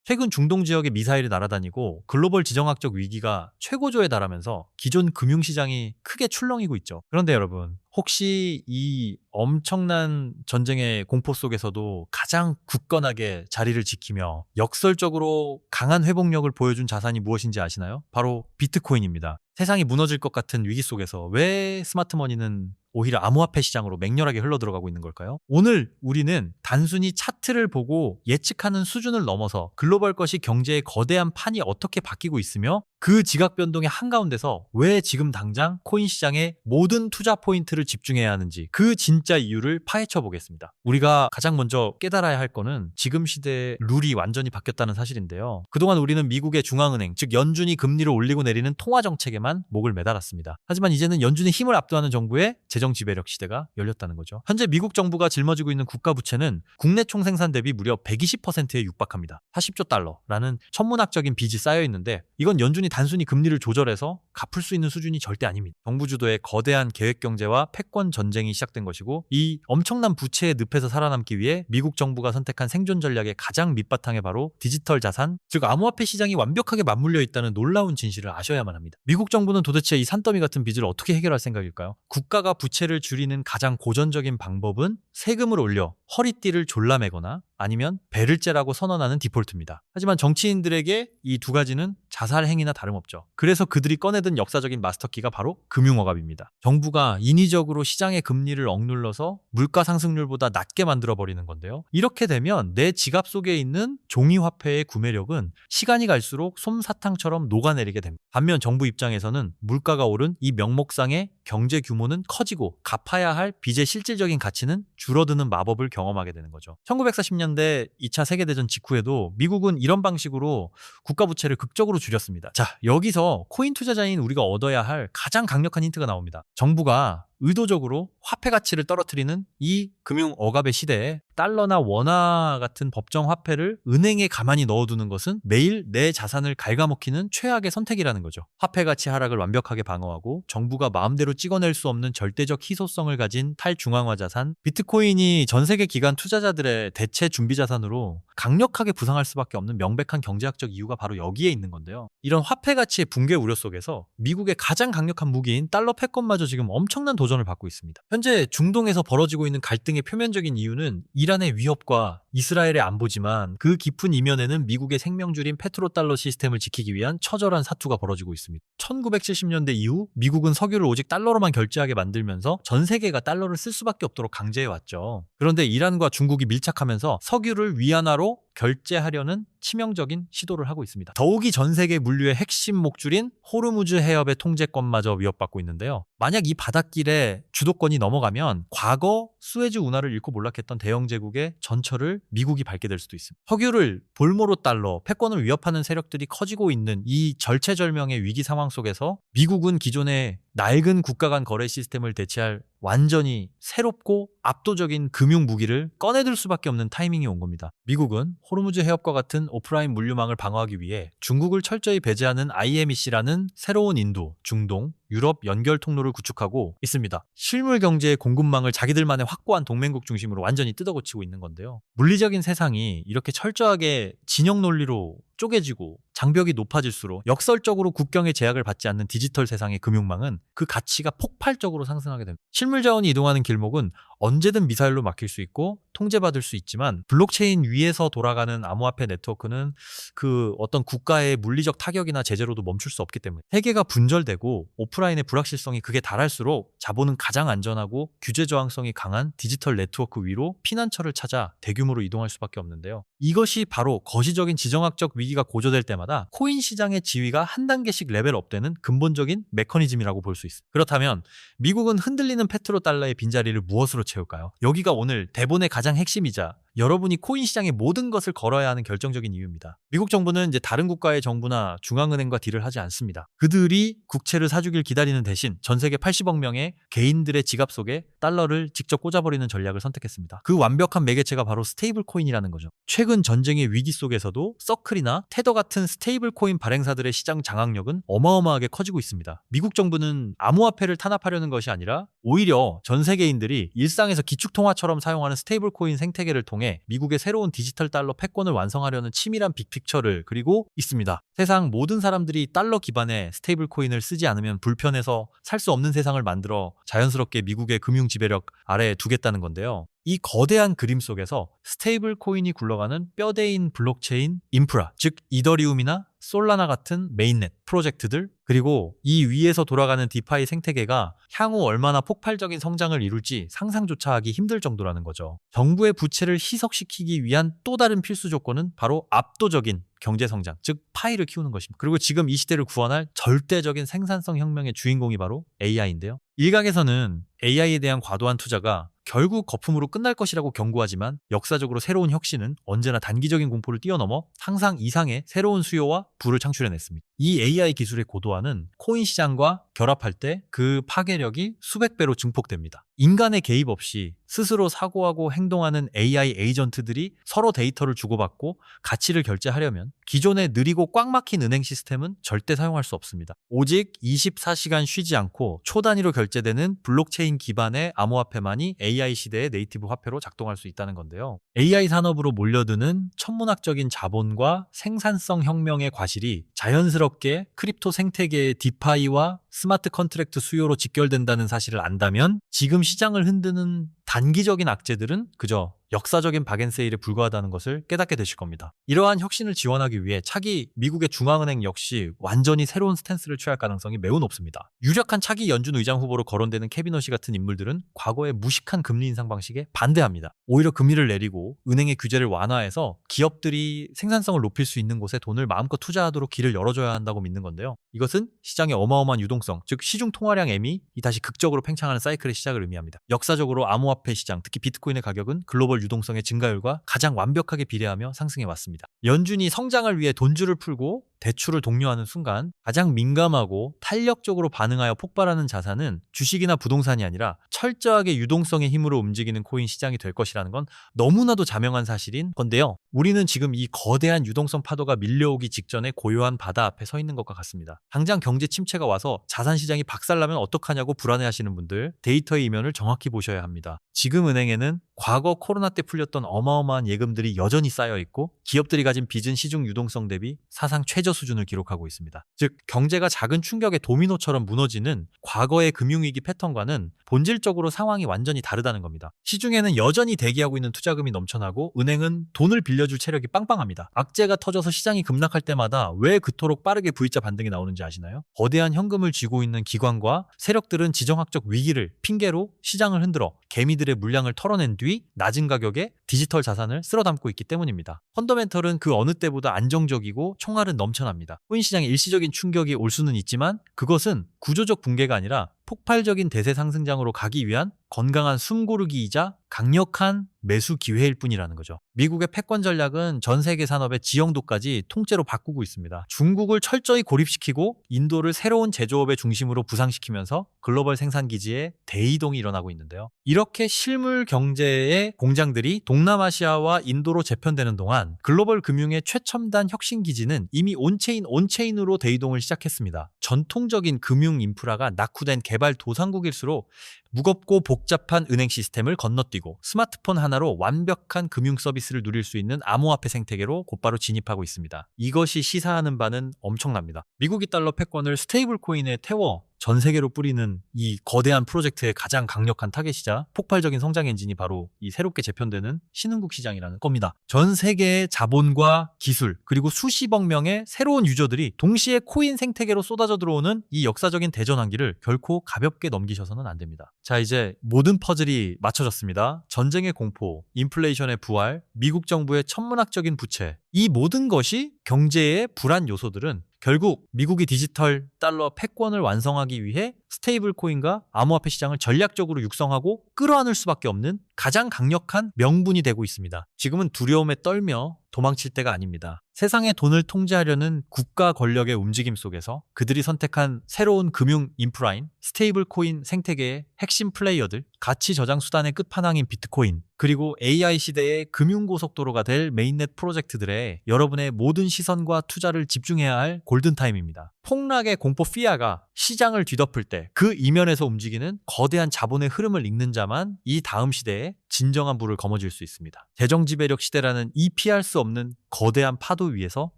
최근 중동 지역에 미사일이 날아다니고 글로벌 지정학적 위기가 최고조에 달하면서 기존 금융시장이 크게 출렁이고 있죠. 그런데 여러분, 혹시 이 엄청난 전쟁의 공포 속에서도 가장 굳건하게 자리를 지키며 역설적으로 강한 회복력을 보여준 자산이 무엇인지 아시나요? 바로 비트코인입니다. 세상이 무너질 것 같은 위기 속에서 왜 스마트머니는 오히려 암호화폐 시장으로 맹렬하게 흘러들어가고 있는 걸까요? 오늘 우리는 단순히 차트를 보고 예측하는 수준을 넘어서 글로벌 것이 경제의 거대한 판이 어떻게 바뀌고 있으며 그 지각 변동의 한가운데서 왜 지금 당장 코인 시장에 모든 투자 포인트를 집중해야 하는지 그 진짜 이유를 파헤쳐 보겠습니다. 우리가 가장 먼저 깨달아야 할 거는 지금 시대의 룰이 완전히 바뀌었다는 사실인데요. 그동안 우리는 미국의 중앙은행, 즉 연준이 금리를 올리고 내리는 통화 정책에만 목을 매달았습니다. 하지만 이제는 연준의 힘을 압도하는 정부의 재정 지배력 시대가 열렸다는 거죠. 현재 미국 정부가 짊어지고 있는 국가 부채는 국내 총생산 대비 무려 120%에 육박합니다. 40조 달러라는 천문학적인 빚이 쌓여 있는데 이건 연준이 단순히 금리를 조절해서 갚을 수 있는 수준이 절대 아닙니다. 정부 주도의 거대한 계획 경제와 패권 전쟁이 시작된 것이고 이 엄청난 부채의 늪에서 살아남기 위해 미국 정부가 선택한 생존 전략의 가장 밑바탕에 바로 디지털 자산, 즉 암호화폐 시장이 완벽하게 맞물려 있다는 놀라운 진실을 아셔야만 합니다. 미국 정부는 도대체 이 산더미 같은 빚을 어떻게 해결할 생각일까요? 국가가 부채를 줄이는 가장 고전적인 방법은 세금을 올려 허리띠를 졸라매거나 아니면 배를 째라고 선언하는 디폴트입니다. 하지만 정치인들에게 이 두 가지는 자살 행위나 다름없죠. 그래서 그들이 꺼내든 역사적인 마스터키가 바로 금융억압입니다. 정부가 인위적으로 시장의 금리를 억눌러서 물가 상승률보다 낮게 만들어버리는 건데요. 이렇게 되면 내 지갑 속에 있는 종이화폐의 구매력은 시간이 갈수록 솜사탕처럼 녹아내리게 됩니다. 반면 정부 입장에서는 물가가 오른 이 명목상의 경제 규모는 커지고 갚아야 할 빚의 실질적인 가치는 줄어드는 마법을 경험하게 되는 거죠. 1940년대 2차 세계대전 직후에도 미국은 이런 방식으로 국가 부채를 극적으로 줄였습니다. 자, 여기서 코인 투자자인 우리가 얻어야 할 가장 강력한 힌트가 나옵니다. 정부가 의도적으로 화폐 가치를 떨어뜨리는 이 금융 억압의 시대에 달러나 원화 같은 법정 화폐를 은행에 가만히 넣어두는 것은 매일 내 자산을 갉아먹히는 최악의 선택이라는 거죠. 화폐 가치 하락을 완벽하게 방어하고 정부가 마음대로 찍어낼 수 없는 절대적 희소성을 가진 탈중앙화 자산, 비트코인이 전 세계 기관 투자자들의 대체 준비 자산으로 강력하게 부상할 수밖에 없는 명백한 경제학적 이유가 바로 여기에 있는 건데요. 이런 화폐 가치의 붕괴 우려 속에서 미국의 가장 강력한 무기인 달러 패권마저 지금 엄청난 도전을 받고 있습니다. 현재 중동에서 벌어지고 있는 갈등의 표면적인 이유는 이란의 위협과 이스라엘의 안보지만 그 깊은 이면에는 미국의 생명줄인 페트로달러 시스템을 지키기 위한 처절한 사투가 벌어지고 있습니다. 1970년대 이후 미국은 석유를 오직 달러로만 결제하게 만들면서 전 세계가 달러를 쓸 수밖에 없도록 강제해왔죠. 그런데 이란과 중국이 밀착하면서 석유를 위안화로 결제하려는 치명적인 시도를 하고 있습니다. 더욱이 전 세계 물류의 핵심 목줄인 호르무즈 해협의 통제권마저 위협받고 있는데요. 만약 이 바닷길에 주도권이 넘어가면 과거 수에즈 운하를 잃고 몰락했던 대영 제국의 전철을 미국이 밟게 될 수도 있습니다. 석유를 볼모로 달러, 패권을 위협하는 세력들이 커지고 있는 이 절체절명의 위기 상황 속에서 미국은 기존의 낡은 국가 간 거래 시스템을 대체할 완전히 새롭고 압도적인 금융 무기를 꺼내들 수밖에 없는 타이밍이 온 겁니다. 미국은 호르무즈 해협과 같은 오프라인 물류망을 방어하기 위해 중국을 철저히 배제하는 IMEC라는 새로운 인도, 중동, 유럽 연결 통로를 구축하고 있습니다. 실물 경제의 공급망을 자기들만의 확고한 동맹국 중심으로 완전히 뜯어고치고 있는 건데요. 물리적인 세상이 이렇게 철저하게 진영 논리로 쪼개지고 장벽이 높아질수록 역설적으로 국경의 제약을 받지 않는 디지털 세상의 금융망은 그 가치가 폭발적으로 상승하게 됩니다. 실물 자원이 이동하는 길목은 언제든 미사일로 막힐 수 있고 통제받을 수 있지만 블록체인 위에서 돌아가는 암호화폐 네트워크는 그 어떤 국가의 물리적 타격이나 제재로도 멈출 수 없기 때문에 세계가 분절되고 오프라인의 불확실성이 극에 달할수록 자본은 가장 안전하고 규제 저항성이 강한 디지털 네트워크 위로 피난처를 찾아 대규모로 이동할 수밖에 없는데요. 이것이 바로 거시적인 지정학적 위기가 고조될 때마다 코인 시장의 지위가 한 단계씩 레벨업되는 근본적인 메커니즘이라고 볼 수 있습니다. 그렇다면 미국은 흔들리는 페트로달러의 빈자리를 무엇으로 채울까요? 여기가 오늘 대본의 가장 핵심이자 여러분이 코인 시장의 모든 것을 걸어야 하는 결정적인 이유입니다. 미국 정부는 이제 다른 국가의 정부나 중앙은행과 딜을 하지 않습니다. 그들이 국채를 사주길 기다리는 대신 전 세계 80억 명의 개인들의 지갑 속에 달러를 직접 꽂아버리는 전략을 선택했습니다. 그 완벽한 매개체가 바로 스테이블 코인이라는 거죠. 최근 전쟁의 위기 속에서도 서클이나 테더 같은 스테이블 코인 발행사들의 시장 장악력은 어마어마하게 커지고 있습니다. 미국 정부는 암호화폐를 탄압하려는 것이 아니라 오히려 전 세계인들이 일상에서 기축통화처럼 사용하는 스테이블 코인 생태계를 통해 통해 미국의 새로운 디지털 달러 패권을 완성하려는 치밀한 빅픽처를 그리고 있습니다. 세상 모든 사람들이 달러 기반의 스테이블 코인을 쓰지 않으면 불편해서 살 수 없는 세상을 만들어 자연스럽게 미국의 금융 지배력 아래에 두겠다는 건데요. 이 거대한 그림 속에서 스테이블 코인이 굴러가는 뼈대인 블록체인 인프라, 즉 이더리움이나 솔라나 같은 메인넷 프로젝트들, 그리고 이 위에서 돌아가는 디파이 생태계가 향후 얼마나 폭발적인 성장을 이룰지 상상조차 하기 힘들 정도라는 거죠. 정부의 부채를 희석시키기 위한 또 다른 필수 조건은 바로 압도적인 경제성장, 즉 파이를 키우는 것입니다. 그리고 지금 이 시대를 구원할 절대적인 생산성 혁명의 주인공이 바로 AI인데요. 일각에서는 AI에 대한 과도한 투자가 결국 거품으로 끝날 것이라고 경고하지만 역사적으로 새로운 혁신은 언제나 단기적인 공포를 뛰어넘어 상상 이상의 새로운 수요와 부를 창출해냈습니다. 이 AI 기술의 고도화는 코인 시장과 결합할 때 그 파괴력이 수백 배로 증폭됩니다. 인간의 개입 없이 스스로 사고하고 행동하는 AI 에이전트들이 서로 데이터를 주고받고 가치를 결제하려면 기존의 느리고 꽉 막힌 은행 시스템은 절대 사용할 수 없습니다. 오직 24시간 쉬지 않고 초단위로 결제되는 블록체인 기반의 암호화폐만이 AI 시대의 네이티브 화폐로 작동할 수 있다는 건데요. AI 산업으로 몰려드는 천문학적인 자본과 생산성 혁명의 과실이 자연스럽게 크립토 생태계의 디파이와 스마트 컨트랙트 수요로 직결된다는 사실을 안다면 지금 시장을 흔드는 단기적인 악재들은 그저 역사적인 박앤세일에 불과하다는 것을 깨닫게 되실 겁니다. 이러한 혁신을 지원하기 위해 차기 미국의 중앙은행 역시 완전히 새로운 스탠스를 취할 가능성이 매우 높습니다. 유력한 차기 연준 의장 후보로 거론되는 케빈 허시 같은 인물들은 과거의 무식한 금리 인상 방식에 반대합니다. 오히려 금리를 내리고 은행의 규제를 완화해서 기업들이 생산성을 높일 수 있는 곳에 돈을 마음껏 투자하도록 길을 열어줘야 한다고 믿는 건데요. 이것은 시장의 어마어마한 유동성, 즉 시중 통화량 M이 다시 극적으로 팽창하는 사이클의 시작을 의미합니다. 역사적으로 암호화폐 시장, 특히 비트코인의 가격은 글로벌 유동성의 증가율과 가장 완벽하게 비례하며 상승해 왔습니다. 연준이 성장을 위해 돈줄을 풀고 대출을 독려하는 순간 가장 민감하고 탄력적으로 반응하여 폭발하는 자산은 주식이나 부동산이 아니라 철저하게 유동성의 힘으로 움직이는 코인 시장이 될 것이라는 건 너무나도 자명한 사실인 건데요. 우리는 지금 이 거대한 유동성 파도가 밀려오기 직전에 고요한 바다 앞에 서 있는 것과 같습니다. 당장 경제 침체가 와서 자산 시장이 박살나면 어떡하냐고 불안해하시는 분들, 데이터의 이면을 정확히 보셔야 합니다. 지금 은행에는 과거 코로나 때 풀렸던 어마어마한 예금들이 여전히 쌓여 있고 기업들이 가진 빚은 시중 유동성 대비 사상 최저 수준을 기록하고 있습니다. 즉 경제가 작은 충격의 도미노처럼 무너지는 과거의 금융위기 패턴과는 본질적으로 상황이 완전히 다르다는 겁니다. 시중에는 여전히 대기하고 있는 투자금이 넘쳐나고 은행은 돈을 빌려줄 체력이 빵빵합니다. 악재가 터져서 시장이 급락할 때마다 왜 그토록 빠르게 V자 반등이 나오는지 아시나요? 거대한 현금을 쥐고 있는 기관과 세력들은 지정학적 위기를 핑계로 시장을 흔들어 개미들의 물량을 털어낸 뒤 낮은 가격에 디지털 자산을 쓸어 담고 있기 때문입니다. 펀더멘털은 그 어느 때보다 안정적이고 총알은 넘쳐납니다. 코인 시장에 일시적인 충격이 올 수는 있지만 그것은 구조적 붕괴가 아니라 폭발적인 대세 상승장으로 가기 위한 건강한 숨고르기이자 강력한 매수 기회일 뿐이라는 거죠. 미국의 패권 전략은 전 세계 산업의 지형도까지 통째로 바꾸고 있습니다. 중국을 철저히 고립시키고 인도를 새로운 제조업의 중심으로 부상시키면서 글로벌 생산기지에 대이동이 일어나고 있는데요. 이렇게 실물 경제의 공장들이 동남아시아와 인도로 재편되는 동안 글로벌 금융의 최첨단 혁신기지는 이미 온체인으로 대이동을 시작했습니다. 전통적인 금융 인프라가 낙후된 개발 도상국일수록 무겁고 복잡한 은행 시스템을 건너뛰고 스마트폰 하나로 완벽한 금융 서비스를 누릴 수 있는 암호화폐 생태계로 곧바로 진입하고 있습니다. 이것이 시사하는 바는 엄청납니다. 미국이 달러 패권을 스테이블 코인에 태워 전 세계로 뿌리는 이 거대한 프로젝트의 가장 강력한 타겟이자 폭발적인 성장 엔진이 바로 이 새롭게 재편되는 신흥국 시장이라는 겁니다. 전 세계의 자본과 기술 그리고 수십억 명의 새로운 유저들이 동시에 코인 생태계로 쏟아져 들어오는 이 역사적인 대전환기를 결코 가볍게 넘기셔서는 안 됩니다. 자, 이제 모든 퍼즐이 맞춰졌습니다. 전쟁의 공포, 인플레이션의 부활, 미국 정부의 천문학적인 부채, 이 모든 것이 경제의 불안 요소들은 결국 미국이 디지털 달러 패권을 완성하기 위해 스테이블 코인과 암호화폐 시장을 전략적으로 육성하고 끌어안을 수밖에 없는 가장 강력한 명분이 되고 있습니다. 지금은 두려움에 떨며 도망칠 때가 아닙니다. 세상의 돈을 통제하려는 국가 권력의 움직임 속에서 그들이 선택한 새로운 금융 인프라인 스테이블 코인 생태계의 핵심 플레이어들, 가치 저장 수단의 끝판왕인 비트코인, 그리고 AI 시대의 금융고속도로가 될 메인넷 프로젝트들에 여러분의 모든 시선과 투자를 집중해야 할 골든타임입니다. 폭락의 공포 피아가 시장을 뒤덮을 때 때 그 이면에서 움직이는 거대한 자본의 흐름을 읽는 자만 이 다음 시대에 진정한 부를 거머쥘 수 있습니다. 재정지배력 시대라는 이 피할 수 없는 거대한 파도 위에서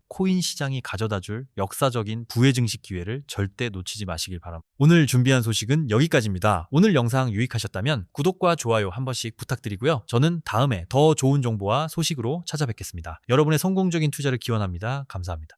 코인 시장이 가져다줄 역사적인 부의 증식 기회를 절대 놓치지 마시길 바랍니다. 오늘 준비한 소식은 여기까지입니다. 오늘 영상 유익하셨다면 구독과 좋아요 한 번씩 부탁드리고요. 저는 다음에 더 좋은 정보와 소식으로 찾아뵙겠습니다. 여러분의 성공적인 투자를 기원합니다. 감사합니다.